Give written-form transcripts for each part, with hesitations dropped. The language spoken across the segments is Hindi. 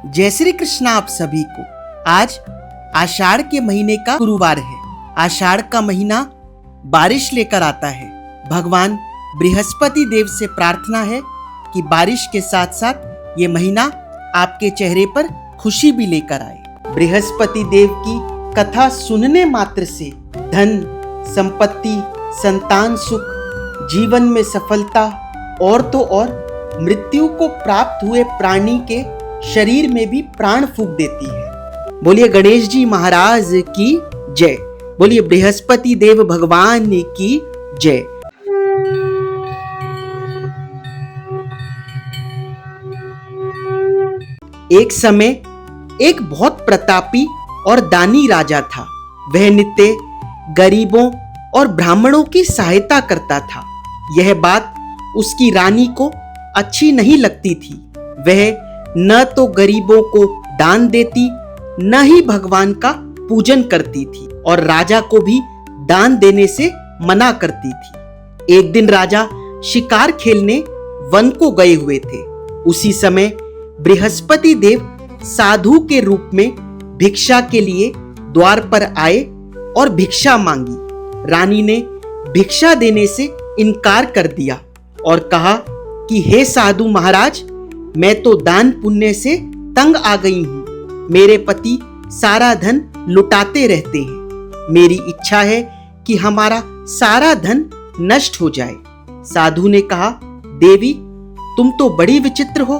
जय श्री कृष्ण आप सभी को। आज आषाढ़ के महीने का गुरुवार है। आषाढ़ का महीना बारिश लेकर आता है। भगवान बृहस्पति देव से प्रार्थना है कि बारिश के साथ साथ ये महीना आपके चेहरे पर खुशी भी लेकर आए। बृहस्पति देव की कथा सुनने मात्र से धन, संपत्ति, संतान सुख, जीवन में सफलता और तो और मृत्यु को प्राप्त हुए प्राणी के शरीर में भी प्राण फूंक देती है। बोलिए गणेश जी महाराज की जय। बोलिए बृहस्पति देव भगवान की जय। एक समय एक बहुत प्रतापी और दानी राजा था। वह नित्य गरीबों और ब्राह्मणों की सहायता करता था। यह बात उसकी रानी को अच्छी नहीं लगती थी। वह न तो गरीबों को दान देती, न ही भगवान का पूजन करती थी और राजा को भी दान देने से मना करती थी। एक दिन राजा शिकार खेलने वन को गए हुए थे। उसी समय बृहस्पति देव साधु के रूप में भिक्षा के लिए द्वार पर आए और भिक्षा मांगी। रानी ने भिक्षा देने से इनकार कर दिया और कहा कि हे साधु महाराज, मैं तो दान पुण्य से तंग आ गई हूँ। मेरे पति सारा धन लुटाते रहते हैं। मेरी इच्छा है कि हमारा सारा धन नष्ट हो जाए। साधु ने कहा, देवी तुम तो बड़ी विचित्र हो।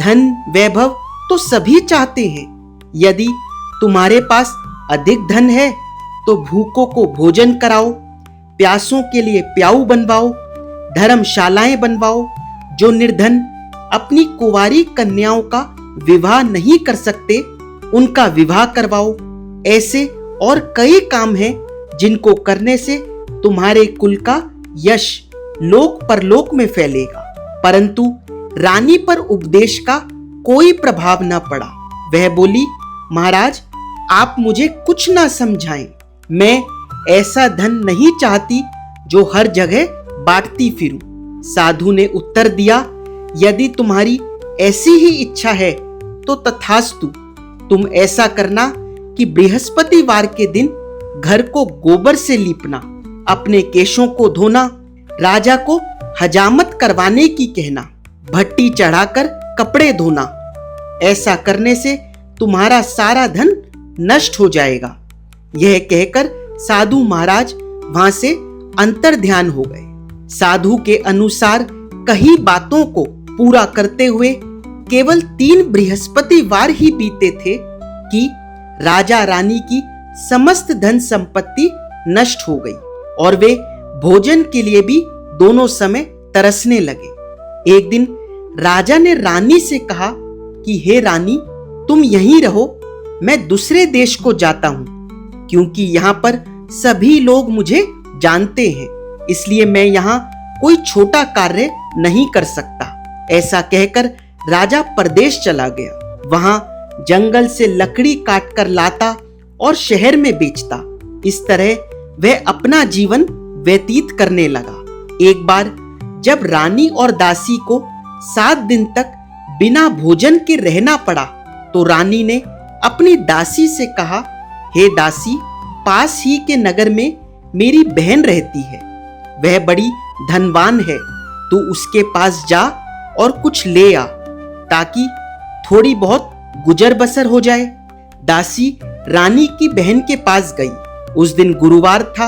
धन वैभव तो सभी चाहते हैं। यदि तुम्हारे पास अधिक धन है तो भूखों को भोजन कराओ, प्यासों के लिए प्याऊ बनवाओ, धर्मशालाएं बनवाओ। जो निर्धन अपनी कुंवारी कन्याओं का विवाह नहीं कर सकते, उनका विवाह करवाओ। ऐसे और कई काम हैं जिनको करने से तुम्हारे कुल का यश लोक परलोक में फैलेगा। परंतु रानी पर उपदेश का कोई प्रभाव न पड़ा। वह बोली, महाराज आप मुझे कुछ ना समझाएं। मैं ऐसा धन नहीं चाहती जो हर जगह बांटती फिरूं। साधु ने उत्तर दिया, यदि तुम्हारी ऐसी ही इच्छा है तो तथास्तु। तुम ऐसा करना कि बृहस्पतिवार के दिन घर को गोबर से लीपना, अपने केशों को धोना, राजा को हजामत करवाने की कहना, भट्टी चढ़ाकर कपड़े धोना। ऐसा करने से तुम्हारा सारा धन नष्ट हो जाएगा। यह कहकर साधु महाराज वहां से अंतर्ध्यान हो गए। साधु के अनुसार कई बातों को पूरा करते हुए केवल 3 बृहस्पतिवार ही बीते थे कि राजा रानी की समस्त धन संपत्ति नष्ट हो गई और वे भोजन के लिए भी दोनों समय तरसने लगे। एक दिन राजा ने रानी से कहा कि हे रानी, तुम यहीं रहो, मैं दूसरे देश को जाता हूं, क्योंकि यहाँ पर सभी लोग मुझे जानते हैं, इसलिए मैं यहाँ कोई छोटा कार्य नहीं कर सकता। ऐसा कहकर राजा परदेश चला गया। वहां जंगल से लकड़ी काटकर लाता और शहर में बेचता। इस तरह वह अपना जीवन व्यतीत करने लगा। एक बार जब रानी और दासी को 7 दिन तक बिना भोजन के रहना पड़ा तो रानी ने अपनी दासी से कहा, हे दासी, पास ही के नगर में मेरी बहन रहती है। वह बड़ी धनवान है। तू उसके पास जा और कुछ ले आ, ताकि थोड़ी बहुत गुजर बसर हो जाए। दासी रानी की बहन के पास गई। उस दिन गुरुवार था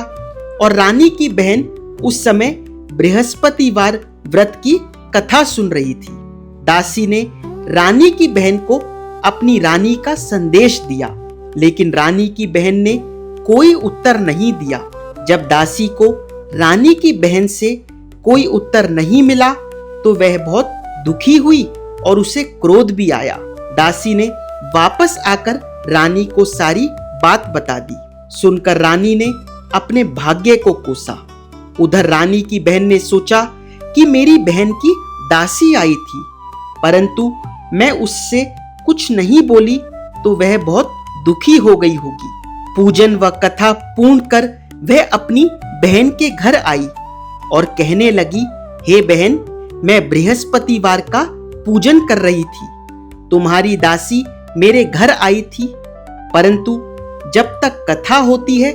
और रानी की बहन उस समय बृहस्पतिवार व्रत की कथा सुन रही थी। दासी ने रानी की बहन को अपनी रानी का संदेश दिया, लेकिन रानी की बहन ने कोई उत्तर नहीं दिया। जब दासी को रानी की बहन से कोई उत्तर नहीं मिला तो वह बहुत दुखी हुई और उसे क्रोध भी आया। दासी ने वापस आकर रानी को सारी बात बता दी। सुनकर रानी ने अपने भाग्य को कोसा। उधर रानी की बहन ने सोचा कि मेरी बहन की दासी आई थी, परंतु मैं उससे कुछ नहीं बोली तो वह बहुत दुखी हो गई होगी। पूजन व कथा पूर्ण कर वह अपनी बहन के घर आई और कहने लगी, हे बहन, मैं बृहस्पतिवार का पूजन कर रही थी। तुम्हारी दासी मेरे घर आई थी, परंतु जब तक कथा होती है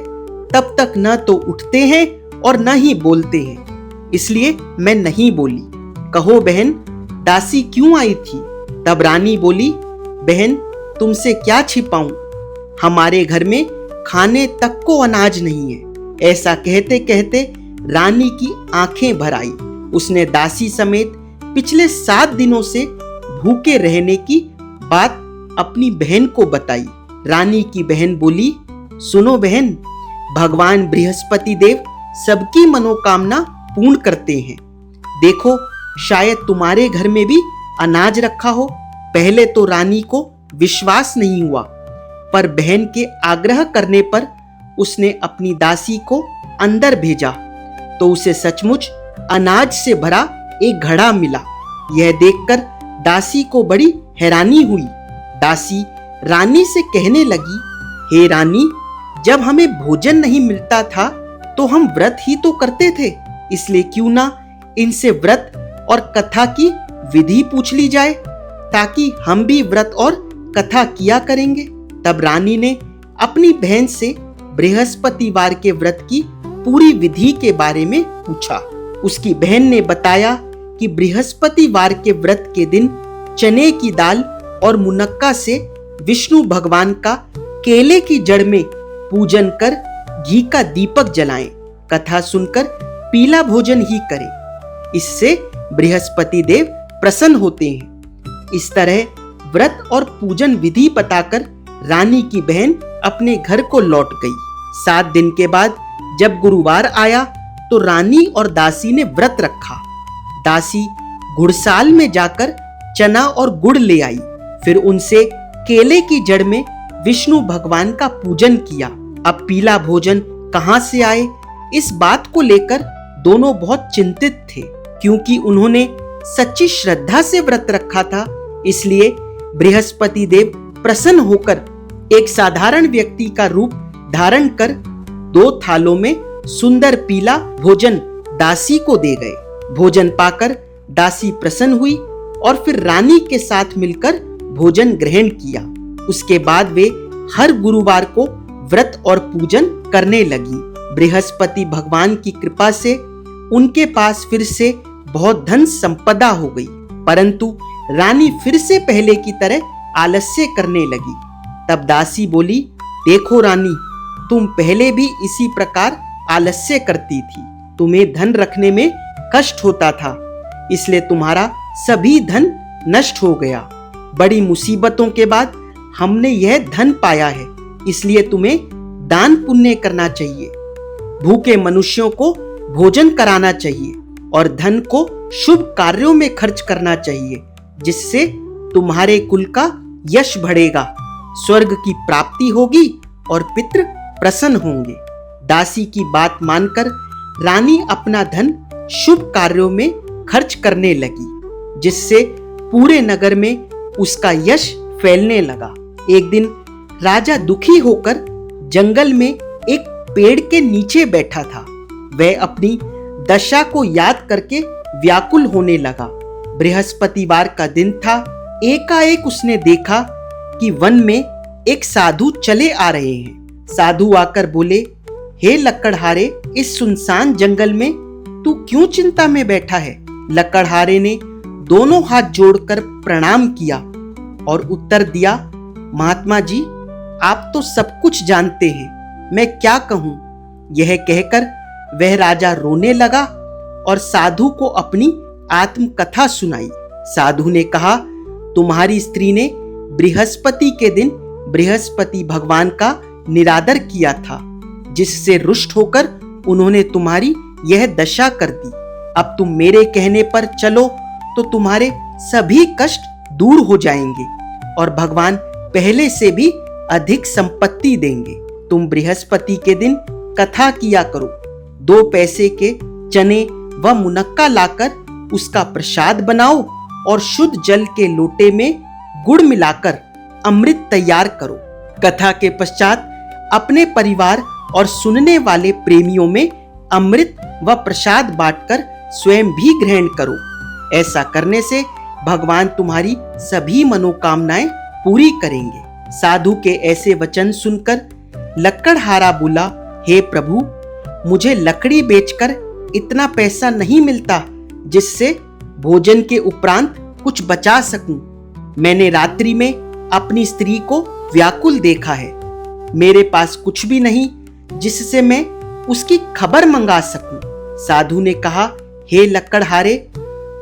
तब तक न तो उठते हैं और न ही बोलते हैं, इसलिए मैं नहीं बोली। कहो बहन, दासी क्यों आई थी? तब रानी बोली, बहन तुमसे क्या छिपाऊं, हमारे घर में खाने तक को अनाज नहीं है। ऐसा कहते कहते रानी की आंखें भर आई। उसने दासी समेत पिछले 7 दिनों से भूखे रहने की बात अपनी बहन को बताई। रानी की बहन बोली, सुनो बहन, भगवान बृहस्पति देव सबकी मनोकामना पूर्ण करते हैं। देखो, शायद तुम्हारे घर में भी अनाज रखा हो। पहले तो रानी को विश्वास नहीं हुआ, पर बहन के आग्रह करने पर उसने अपनी दासी को अंदर भेजा तो उसे सचमुच अनाज से भरा एक घड़ा मिला। यह देखकर दासी को बड़ी हैरानी हुई। दासी रानी से कहने लगी, हे रानी, जब हमें भोजन नहीं मिलता था तो हम व्रत ही तो करते थे, इसलिए क्यों ना इनसे व्रत और कथा की विधि पूछ ली जाए, ताकि हम भी व्रत और कथा किया करेंगे। तब रानी ने अपनी बहन से बृहस्पतिवार के व्रत की पूरी विधि के बारे में पूछा। उसकी बहन ने बताया कि बृहस्पतिवार के व्रत के दिन चने की दाल और मुनक्का से विष्णु भगवान का केले की जड़ में पूजन कर घी का दीपक जलाएं, कथा सुनकर पीला भोजन ही करें, इससे बृहस्पति देव प्रसन्न होते हैं। इस तरह व्रत और पूजन विधि बताकर रानी की बहन अपने घर को लौट गई। 7 दिन के बाद जब गुरुवार आया तो रानी और दासी ने व्रत रखा। दासी घुड़साल में जाकर चना और गुड़ ले आई, फिर उनसे केले की जड़ में विष्णु भगवान का पूजन किया। अब पीला भोजन कहां से आए, इस बात को लेकर दोनों बहुत चिंतित थे, क्योंकि उन्होंने सच्ची श्रद्धा से व्रत रखा था। इसलिए बृहस्पति देव प्रसन्न होकर एक साधारण व्यक्ति का रूप धारण कर 2 थालों में सुंदर पीला भोजन दासी को दे गए। भोजन पाकर दासी प्रसन्न हुई और फिर रानी के साथ मिलकर भोजन ग्रहण किया। उसके बाद वे हर गुरुवार को व्रत और पूजन करने लगी। बृहस्पति भगवान की कृपा से उनके पास फिर से बहुत धन संपदा हो गई, परंतु रानी फिर से पहले की तरह आलस्य करने लगी। तब दासी बोली, देखो रानी, तुम पहले भी इसी प्रकार आलस्य करती थी। तुम्हें धन रखने में कष्ट होता था, इसलिए तुम्हारा सभी धन नष्ट हो गया। बड़ी मुसीबतों के बाद हमने यह धन पाया है, इसलिए तुम्हें दान पुण्य करना चाहिए, भूखे मनुष्यों को भोजन कराना चाहिए और धन को शुभ कार्यों में खर्च करना चाहिए, जिससे तुम्हारे कुल का यश बढ़ेगा, स्वर्ग की प्राप्ति होगी और पितृ प्रसन्न होंगे। दासी की बात मानकर रानी अपना धन शुभ कार्यों में खर्च करने लगी, जिससे पूरे नगर में उसका यश फैलने लगा। एक दिन राजा दुखी होकर जंगल में एक पेड़ के नीचे बैठा था। वह अपनी दशा को याद करके व्याकुल होने लगा। बृहस्पतिवार का दिन था। एकाएक उसने देखा कि वन में एक साधु चले आ रहे हैं। साधु आकर बोले, हे लकड़हारे, इस सुनसान जंगल में तू क्यों चिंता में बैठा है? लकड़हारे ने दोनों हाथ जोड़कर प्रणाम किया और उत्तर दिया, महात्मा जी, आप तो सब कुछ जानते हैं, मैं क्या कहूं। यह कहकर वह राजा रोने लगा और साधु को अपनी आत्मकथा सुनाई। साधु ने कहा, तुम्हारी स्त्री ने बृहस्पति के दिन बृहस्पति भगवान का निरादर किया था, जिससे रुष्ट होकर उन्होंने तुम्हारी यह दशा कर दी। अब तुम मेरे कहने पर चलो तो तुम्हारे सभी कष्ट दूर हो जाएंगे और भगवान पहले से भी अधिक संपत्ति देंगे। तुम बृहस्पति के दिन कथा किया करो। 2 पैसे के चने व मुनक्का लाकर उसका प्रसाद बनाओ और शुद्ध जल के लोटे में गुड़ मिलाकर अमृत तैयार करो। कथा के पश्चात अपने परिवार और सुनने वाले प्रेमियों में अमृत व प्रसाद बांटकर स्वयं भी ग्रहण करो। ऐसा करने से भगवान तुम्हारी सभी मनोकामनाएं पूरी करेंगे। साधु के ऐसे वचन सुनकर लकड़हारा बोला, हे प्रभु, मुझे लकड़ी बेचकर इतना पैसा नहीं मिलता जिससे भोजन के उपरांत कुछ बचा सकूं। मैंने रात्रि में अपनी स्त्री को व्याकुल देखा है। मेरे पास कुछ भी नहीं जिससे मैं उसकी खबर मंगा सकूं। साधु ने कहा, हे लकड़हारे,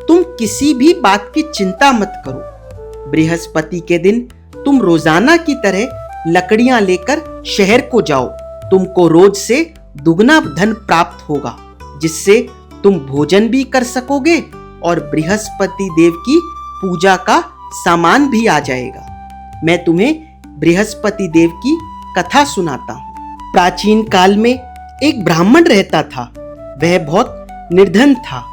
तुम किसी भी बात की चिंता मत करो। बृहस्पति के दिन तुम रोजाना की तरह लकड़ियां लेकर शहर को जाओ। तुमको रोज से दुगना धन प्राप्त होगा, जिससे तुम भोजन भी कर सकोगे और बृहस्पति देव की पूजा का सामान भी आ जाएगा। मैं तुम्हें बृहस्पति देव की कथा सुनाता हूँ। प्राचीन काल में एक ब्राह्मण रहता था। वह बहुत निर्धन था।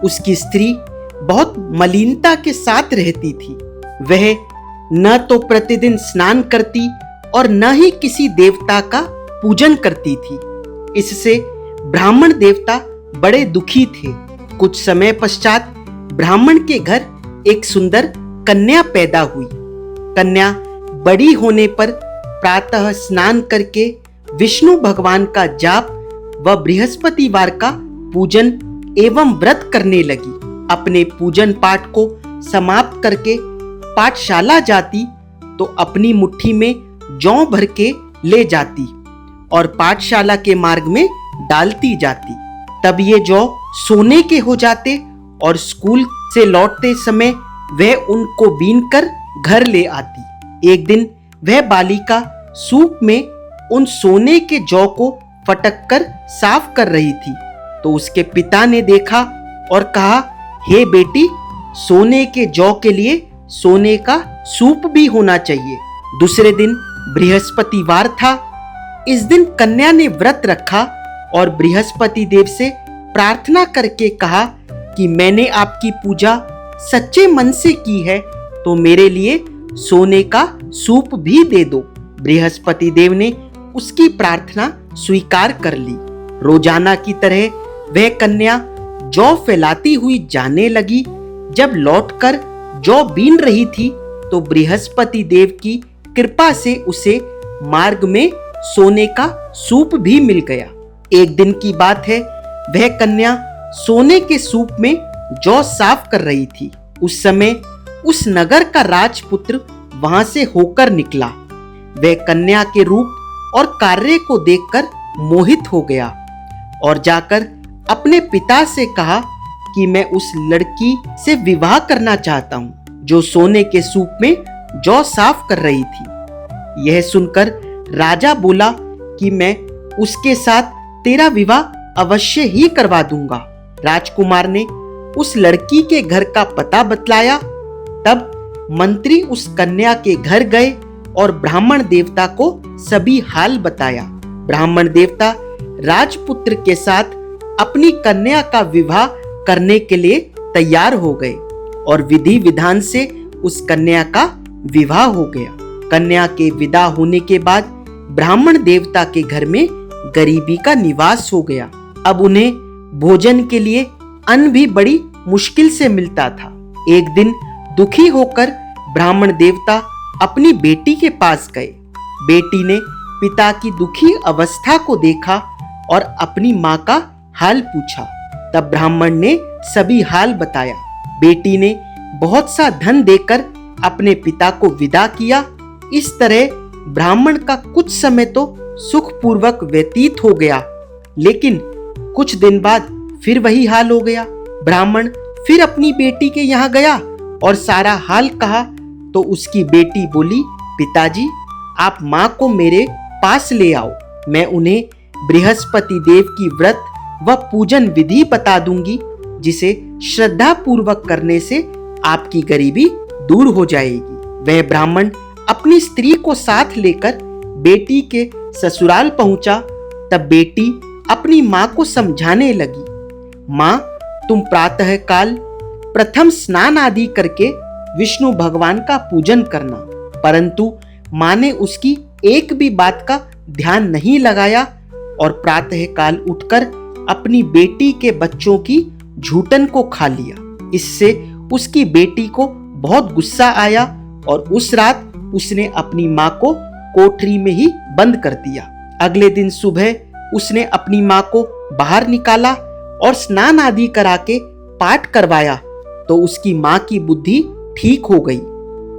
उसकी स्त्री बहुत मलिनता के साथ रहती थी। वह न तो प्रतिदिन स्नान करती और न ही किसी देवता का पूजन करती थी। इससे ब्राह्मण देवता बड़े दुखी थे। कुछ समय पश्चात ब्राह्मण के घर एक सुंदर कन्या पैदा हुई। कन्या बड़ी होने पर प्रातः स्नान करके विष्णु भगवान का जाप व बृहस्पतिवार का पूजन एवं व्रत करने लगी। अपने पूजन पाठ को समाप्त करके पाठशाला जाती तो अपनी मुट्ठी में जौ भर के ले जाती और पाठशाला के मार्ग में डालती जाती। तब ये जौ सोने के हो जाते और स्कूल से लौटते समय वह उनको बीनकर घर ले आती। एक दिन वह बालिका सूप में उन सोने के जौ को फटक कर साफ कर रही थी तो उसके पिता ने देखा और कहा, हे बेटी, सोने के जौ के लिए सोने का सूप भी होना चाहिए। दूसरे दिन बृहस्पतिवार था। इस दिन कन्या ने व्रत रखा और बृहस्पति देव से प्रार्थना करके कहा कि मैंने आपकी पूजा सच्चे मन से की है तो मेरे लिए सोने का सूप भी दे दो। बृहस्पति देव ने उसकी प्रार्थना स्वीकार कर ली। रोजाना की तरह वह कन्या जौ फैलाती हुई जाने लगी। जब लौटकर जौ बीन रही थी तो बृहस्पति देव की कृपा से उसे मार्ग में सोने का सूप भी मिल गया। एक दिन की बात है, वह कन्या सोने के सूप में जौ साफ कर रही थी। उस समय उस नगर का राजपुत्र वहां से होकर निकला। वह कन्या के रूप और कार्य को देखकर मोहित हो गया और जाकर अपने पिता से कहा कि मैं उस लड़की से विवाह करना चाहता हूँ जो सोने के सूप में जौ साफ कर रही थी। यह सुनकर राजा बोला कि मैं उसके साथ तेरा विवाह अवश्य ही करवा दूंगा। राजकुमार ने उस लड़की के घर का पता बतलाया। तब मंत्री उस कन्या के घर गए और ब्राह्मण देवता को सभी हाल बताया। ब्राह्मण देवता राजपुत्र के साथ अपनी कन्या का विवाह करने के लिए तैयार हो गए और विधि विधान से उस कन्या का विवाह हो गया। कन्या के विदा होने के बाद ब्राह्मण देवता के घर में गरीबी का निवास हो गया। अब उन्हें भोजन के लिए अन्न भी बड़ी मुश्किल से मिलता था। एक दिन दुखी होकर ब्राह्मण देवता अपनी बेटी के पास गए। बेटी ने पिता की दुखी अवस्था को देखा और अपनी माँ का हाल पूछा। तब ब्राह्मण ने सभी हाल बताया। बेटी ने बहुत सा धन देकर अपने पिता को विदा किया। इस तरह ब्राह्मण का कुछ समय तो सुखपूर्वक व्यतीत हो गया, लेकिन कुछ दिन बाद फिर वही हाल हो गया। ब्राह्मण फिर अपनी बेटी के यहाँ गया और सारा हाल कहा तो उसकी बेटी बोली, पिताजी, आप माँ को मेरे पास ले आओ। मैं उन्हें बृहस्पति देव की व्रत व पूजन विधि बता दूंगी, जिसे श्रद्धा पूर्वक करने से आपकी गरीबी दूर हो जाएगी। वह ब्राह्मण अपनी स्त्री को साथ लेकर बेटी के ससुराल पहुंचा। तब बेटी अपनी माँ को समझाने लगी, माँ, तुम प्रातः काल प्रथम स्नान आदि करके विष्णु भगवान का पूजन करना। परंतु माँ ने उसकी एक भी बात का ध्यान नहीं लगाया और प्रातः काल उठकर अपनी बेटी के बच्चों की झूठन को खा लिया। इससे उसकी बेटी को बहुत गुस्सा आया और उस रात उसने अपनी माँ को कोठरी में ही बंद कर दिया। अगले दिन सुबह उसने अपनी माँ को बाहर निकाला और स्नान आदि करा के पाठ करवाया तो उसकी माँ की बुद्धि ठीक हो गई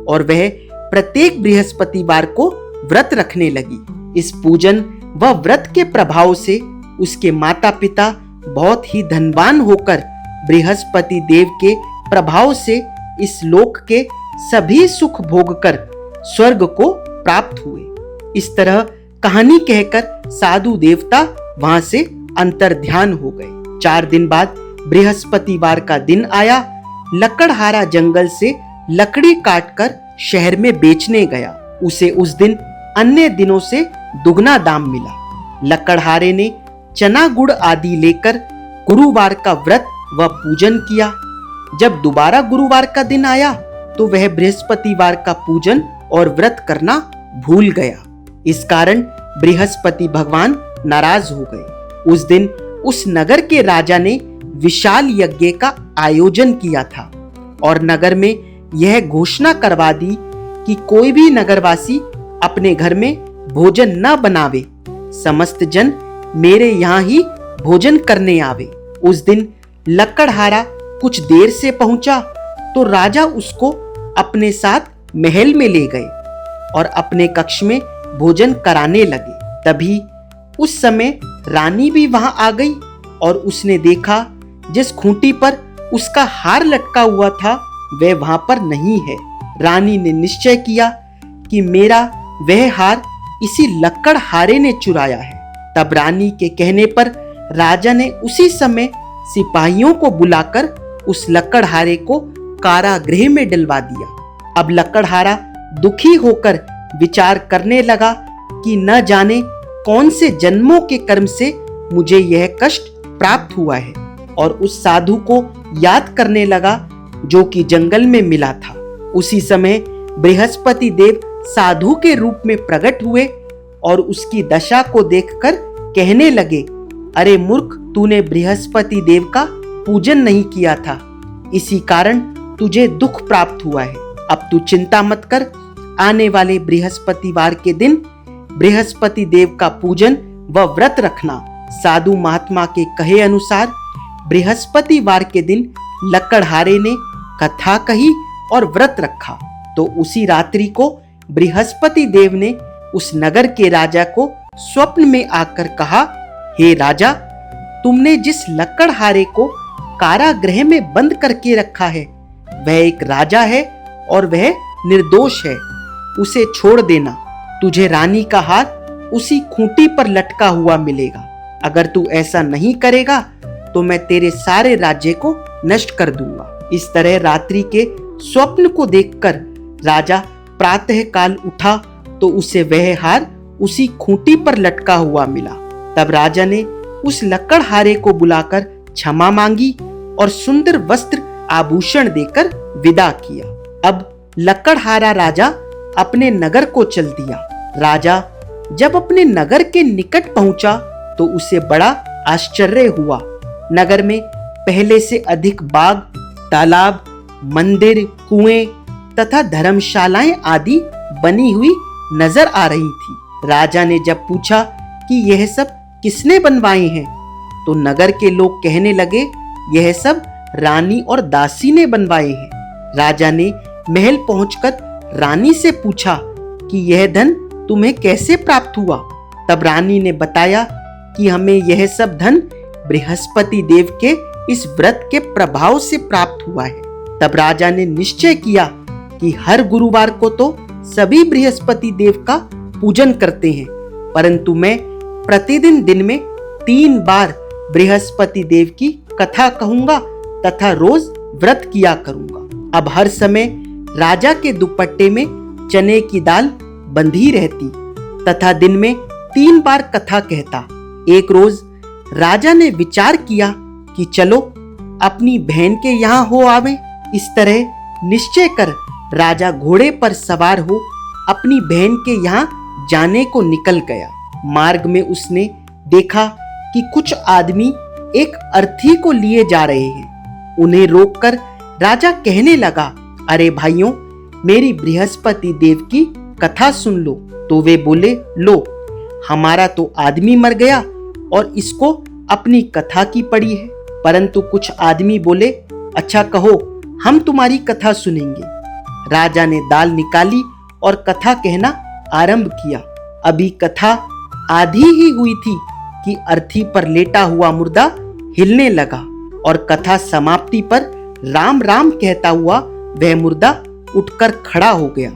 और वह प्रत्येक बृहस्पतिवार को व्रत रखने लगी। इस पूजन व व्रत के प्रभाव से उसके माता पिता बहुत ही धनवान होकर बृहस्पति देव के प्रभाव से इस लोक के सभी सुख भोगकर स्वर्ग को प्राप्त हुए। इस तरह कहानी कहकर साधु देवता वहां से अंतर्ध्यान हो गए। 4 दिन बाद बृहस्पतिवार का दिन आया। लकड़हारा जंगल से लकड़ी काटकर शहर में बेचने गया। उसे उस दिन अन्य दिनों से दुगना दाम मिला। लकड़हारे ने चना गुड़ आदि लेकर गुरुवार का व्रत व पूजन किया। जब दोबारा गुरुवार का दिन आया तो वह बृहस्पतिवार का पूजन और व्रत करना भूल गया। इस कारण बृहस्पति भगवान नाराज हो गए। उस दिन उस नगर के राजा ने विशाल यज्ञ का आयोजन किया था और नगर में यह घोषणा करवा दी कि कोई भी नगरवासी अपने घर में भोजन न बनावे, समस्त जन मेरे यहाँ ही भोजन करने आवे। उस दिन लकड़हारा कुछ देर से पहुंचा तो राजा उसको अपने साथ महल में ले गए और अपने कक्ष में भोजन कराने लगे। तभी उस समय रानी भी वहां आ गई और उसने देखा जिस खूंटी पर उसका हार लटका हुआ था वह वहां पर नहीं है। रानी ने निश्चय किया कि मेरा वह हार इसी लकड़हारे ने चुराया है। तब रानी के कहने पर राजा ने उसी समय सिपाहियों को बुलाकर उस लकड़हारे को कारागृह में डलवा दिया। अब लकड़हारा दुखी होकर विचार करने लगा कि न जाने कौन से जन्मों के कर्म से मुझे यह कष्ट प्राप्त हुआ है और उस साधु को याद करने लगा जो कि जंगल में मिला था। उसी समय बृहस्पति देव साधु के रूप में प्रकट हुए और उसकी दशा को देखकर कहने लगे, अरे मूर्ख, तूने बृहस्पति देव का पूजन नहीं किया था, इसी कारण तुझे दुख प्राप्त हुआ है। अब तू चिंता मत कर, आने वाले बृहस्पतिवार के दिन बृहस्पति देव का पूजन व व्रत रखना। साधु महात्मा के कहे अनुसार बृहस्पतिवार के दिन लकड़हारे ने कथा कही और व्रत रखा तो उसी रात्रि को बृहस्पति देव ने उस नगर के राजा को स्वप्न में आकर कहा, हे राजा, तुमने जिस लकड़हारे को कारागृह में बंद करके रखा है वह एक राजा है और वह निर्दोष है, उसे छोड़ देना। तुझे रानी का हार उसी खूंटी पर लटका हुआ मिलेगा। अगर तू ऐसा नहीं करेगा तो मैं तेरे सारे राज्य को नष्ट कर दूंगा। इस तरह रात्रि के स्वप्न को देखकर राजा प्रातः काल उठा तो उसे वह हार उसी खूंटी पर लटका हुआ मिला। तब राजा ने उस लकड़हारे को बुलाकर क्षमा मांगी और सुंदर वस्त्र आभूषण देकर विदा किया। अब लकड़हारा राजा अपने नगर को चल दिया। राजा जब अपने नगर के निकट पहुंचा तो उसे बड़ा आश्चर्य हुआ। नगर में पहले से अधिक बाग, तालाब, मंदिर, कुएं तथा धर्मशालाएं आदि बनी हुई नजर आ रही थी। राजा ने जब पूछा कि यह सब किसने बनवाए हैं तो नगर के लोग कहने लगे, यह सब रानी और दासी ने बनवाए हैं। राजा ने महल पहुंचकर रानी से पूछा कि यह धन तुम्हें कैसे प्राप्त हुआ। तब रानी ने बताया कि हमें यह सब धन बृहस्पति देव के इस व्रत के प्रभाव से प्राप्त हुआ है। तब राजा ने निश्चय किया कि हर गुरुवार को तो सभी बृहस्पति देव का पूजन करते हैं, परंतु मैं प्रतिदिन दिन में 3 बार बृहस्पति देव की कथा कहूंगा तथा रोज व्रत किया करूंगा। अब हर समय राजा के दुपट्टे में चने की दाल बंधी रहती तथा दिन में 3 बार कथा कहता। एक रोज राजा ने विचार किया कि चलो अपनी बहन के यहाँ हो आवे। इस तरह निश्चय कर राजा घोड़े पर सवार हो अपनी बहन के यहाँ जाने को निकल गया। मार्ग में उसने देखा कि कुछ आदमी एक अर्थी को लिए जा रहे हैं। उन्हें रोककर राजा कहने लगा, अरे भाइयों, मेरी बृहस्पति देव की कथा सुन लो। तो वे बोले, लो, हमारा तो आदमी मर गया और इसको अपनी कथा की पड़ी है। परंतु कुछ आदमी बोले, अच्छा कहो, हम तुम्हारी कथा सुनेंगे। राजा ने दाल निकाली और कथा कहना आरंभ किया। अभी कथा आधी ही हुई थी कि अर्थी पर लेटा हुआ मुर्दा हिलने लगा और कथा समाप्ति पर राम राम कहता हुआ वह मुर्दा उठकर खड़ा हो गया।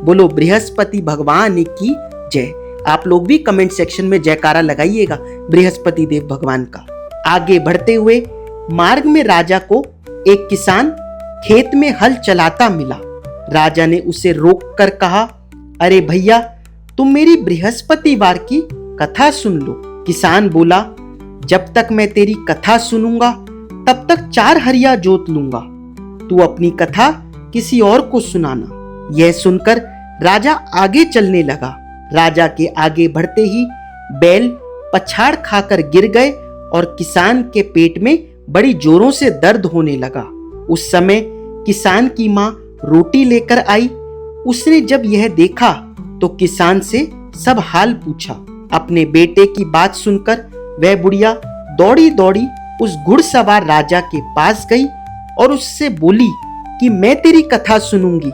बोलो बृहस्पति भगवान की जय। आप लोग भी कमेंट सेक्शन में जयकारा लगाइएगा बृहस्पति देव भगवान का। आगे बढ़ते हुए मार्ग में राजा को एक किसान खेत में हल चलाता मिला। राजा ने उसे रोककर कहा, अरे भैया, तुम मेरी बृहस्पतिवार की कथा सुन लो। किसान बोला, जब तक मैं तेरी कथा सुनूंगा तब तक 4 हरिया जोत लूंगा। तू अपनी कथा किसी और को सुनाना। यह सुनकर राजा आगे चलने लगा। राजा के आगे बढ़ते ही बैल पछाड़ खाकर गिर गए और किसान के पेट में बड़ी जोरों से दर्द होने लगा। उस समय किसान की माँ रोटी लेकर आई। उसने जब यह देखा तो किसान से सब हाल पूछा। अपने बेटे की बात सुनकर वह बुढ़िया दौड़ी दौड़ी उस घुड़सवार राजा के पास गई और उससे बोली कि मैं तेरी कथा सुनूंगी,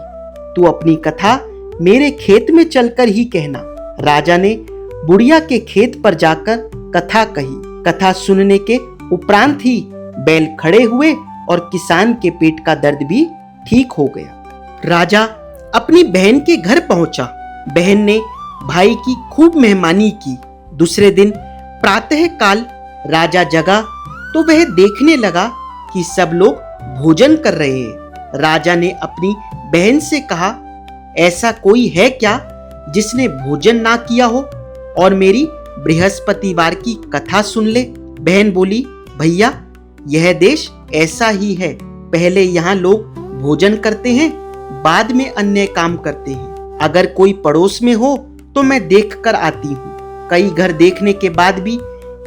तू अपनी कथा मेरे खेत में चलकर ही कहना। राजा ने बुढ़िया के खेत पर जाकर कथा कही। कथा सुनने के उपरांत ही बैल खड़े हुए और किसान के पेट का दर्द भी ठीक हो गया। राजा अपनी बहन के घर पहुंचा। बहन ने भाई की खूब मेहमानी की। दूसरे दिन प्रातः काल राजा जगा तो वह देखने लगा कि सब लोग भोजन कर रहे हैं। राजा ने अपनी बहन से कहा, ऐसा कोई है क्या जिसने भोजन ना किया हो और मेरी बृहस्पतिवार की कथा सुन ले। बहन बोली, भैया, यह देश ऐसा ही है। पहले यहाँ लोग भोजन करते हैं, बाद में अन्य काम करते हैं। अगर कोई पड़ोस में हो तो मैं देख कर आती हूँ। कई घर देखने के बाद भी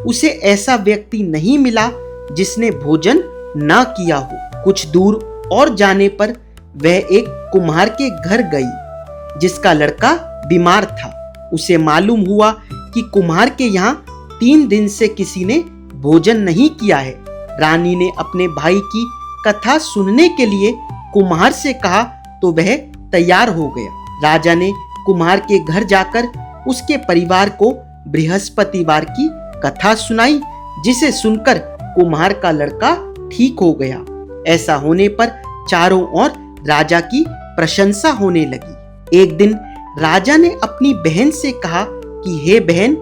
उसे ऐसा व्यक्ति नहीं मिला जिसने भोजन ना किया हो। कुछ दूर और जाने पर वह एक कुम्हार के घर गई जिसका लड़का बीमार था। उसे मालूम हुआ कि कुम्हार के यहाँ 3 दिन से किसी ने भोजन नहीं किया है। रानी ने अपने भाई की कथा सुनने के लिए कुम्हार से कहा तो वह तैयार हो गया। राजा ने कुम्हार के घर जाकर उसके परिवार को बृहस्पतिवार की कथा सुनाई, जिसे सुनकर कुम्हार का लड़का ठीक हो गया। ऐसा होने पर चारों ओर राजा की प्रशंसा होने लगी। एक दिन राजा ने अपनी बहन से कहा कि हे बहन,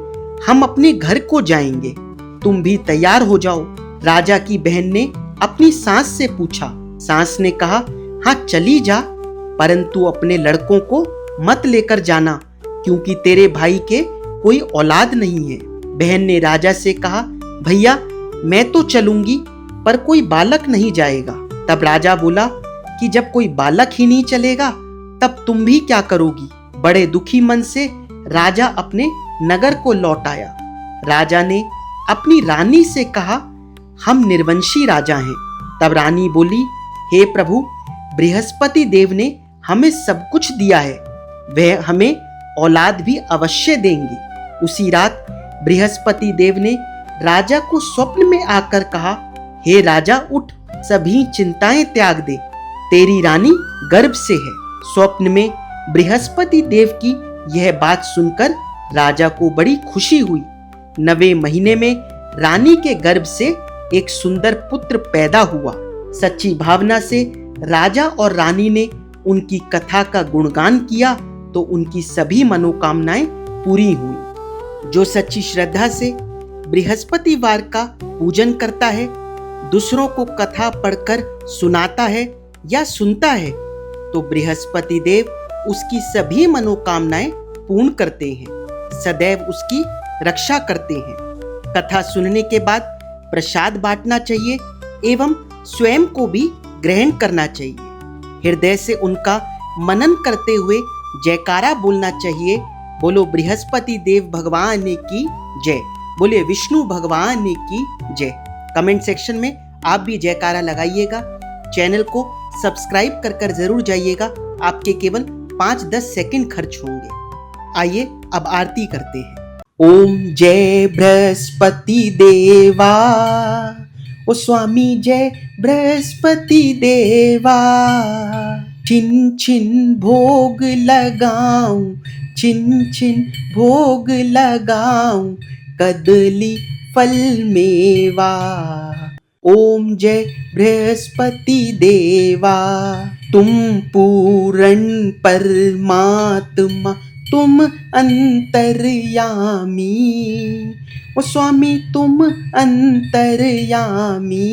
हम अपने घर को जाएंगे, तुम भी तैयार हो जाओ। राजा की बहन ने अपनी सास से पूछा। सास ने कहा, हाँ चली जा, परंतु अपने लड़कों को मत लेकर जाना, क्योंकि तेरे भाई के कोई औलाद नहीं है। बहन ने राजा से कहा, भैया, मैं तो चलूंगी पर कोई बालक नहीं जाएगा। तब राजा बोला कि जब कोई बालक ही नहीं चलेगा तब तुम भी क्या करोगी। बड़े दुखी मन से राजा अपने नगर को लौट आया। राजा ने अपनी रानी से कहा, हम निर्वंशी राजा हैं। तब रानी बोली, हे प्रभु, बृहस्पति देव ने हमें सब कुछ दिया है, वह हमें औलाद भी अवश्य देंगे। उसी रात बृहस्पति देव ने राजा को स्वप्न में आकर कहा, हे राजा, उठ, सभी चिंताएं त्याग दे, तेरी रानी गर्भ से है। स्वप्न में बृहस्पति देव की यह बात सुनकर राजा को बड़ी खुशी हुई। 9वें महीने में रानी के गर्भ से एक सुंदर पुत्र पैदा हुआ। सच्ची भावना से राजा और रानी ने उनकी कथा का गुणगान किया तो उनकी सभी मनोकामनाएं पूरी हुई। जो सच्ची श्रद्धा से बृहस्पतिवार का पूजन करता है, दूसरों को कथा पढ़कर सुनाता है या सुनता है, तो बृहस्पति देव उसकी सभी मनोकामनाएं पूर्ण करते हैं, सदैव उसकी रक्षा करते हैं। कथा सुनने के बाद प्रसाद बांटना चाहिए एवं स्वयं को भी ग्रहण करना चाहिए। हृदय से उनका मनन करते हुए जयकारा बोलना चाहिए। बोलो बृहस्पति देव भगवान की जय, बोले विष्णु भगवान की जय। कमेंट सेक्शन में आप भी जयकारा लगाइएगा। चैनल को सब्सक्राइब कर जरूर जाइएगा आपके केवल 5-10 सेकंड खर्च होंगे। आइए अब आरती करते हैं। ओम जय बृहस्पति देवा, ओ स्वामी जय बृहस्पति देवा। छिन छिन भोग लगाऊं, छिन छिन भोग लगाऊं, कदली फल मेवा। ओम जय बृहस्पति देवा। तुम पूर्ण परमात्मा, तुम अंतर्यामी, ओ स्वामी तुम अंतर्यामी।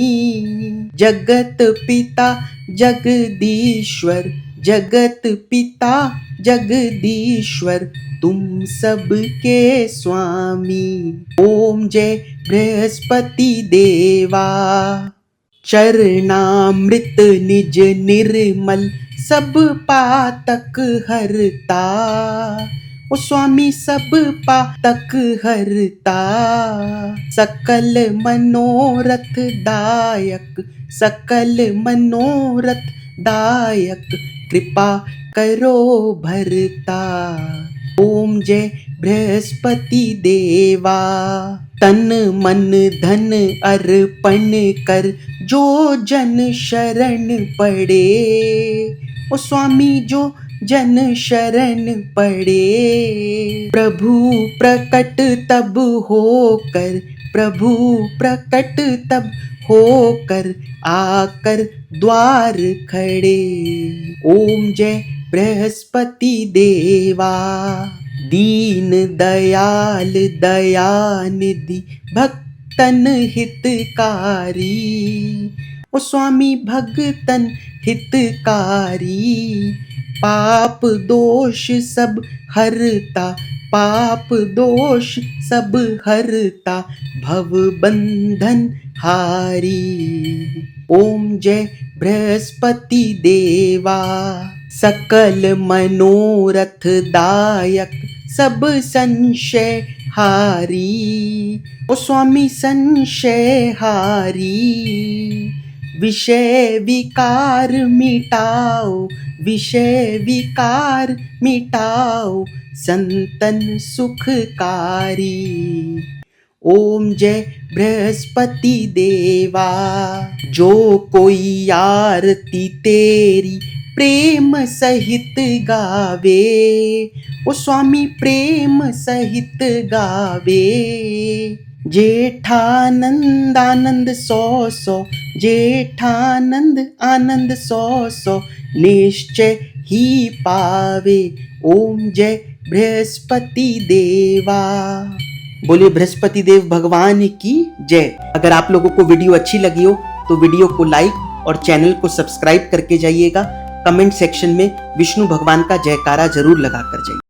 जगत पिता जगदीश्वर, जगत पिता जगदीश्वर, तुम सबके स्वामी। ओम जय बृहस्पति देवा। चरणामृत निज निर्मल, सब पातक हरता, ओ स्वामी सब पातक हरता। सकल मनोरथ दायक, सकल मनोरथ दायक, कृपा करो भरता। ओम जय बृहस्पति देवा। तन मन धन अर्पण कर, जो जन शरण पड़े, ओ स्वामी जो जन शरण पड़े। प्रभु प्रकट तब होकर, प्रभु प्रकट तब होकर, आकर द्वार खड़े। ओम जय बृहस्पति देवा। दीन दयाल दयानिधि, भक्तन हितकारी, ओ स्वामी भक्तन हितकारी। पाप दोष सब हरता, पाप दोष सब हरता, भव बंधन हारी। ओम जय बृहस्पति देवा। सकल मनोरथ दायक, सब संशय हारी, ओ स्वामी संशय हारी। विषय विकार मिटाओ, विषय विकार मिटाओ, संतन सुखकारी। ओम जय बृहस्पति देवा। जो कोई आरती तेरी प्रेम सहित गावे, ओ स्वामी प्रेम सहित गावे। जेठानंद आनंद सौ सौ, जेठानंद आनंद सौ सौ, निश्चय ही पावे। ओम जय बृहस्पति देवा। बोले बृहस्पति देव भगवान की जय। अगर आप लोगों को वीडियो अच्छी लगी हो तो वीडियो को लाइक और चैनल को सब्सक्राइब करके जाइएगा। कमेंट सेक्शन में विष्णु भगवान का जयकारा जरूर लगा कर जाइए।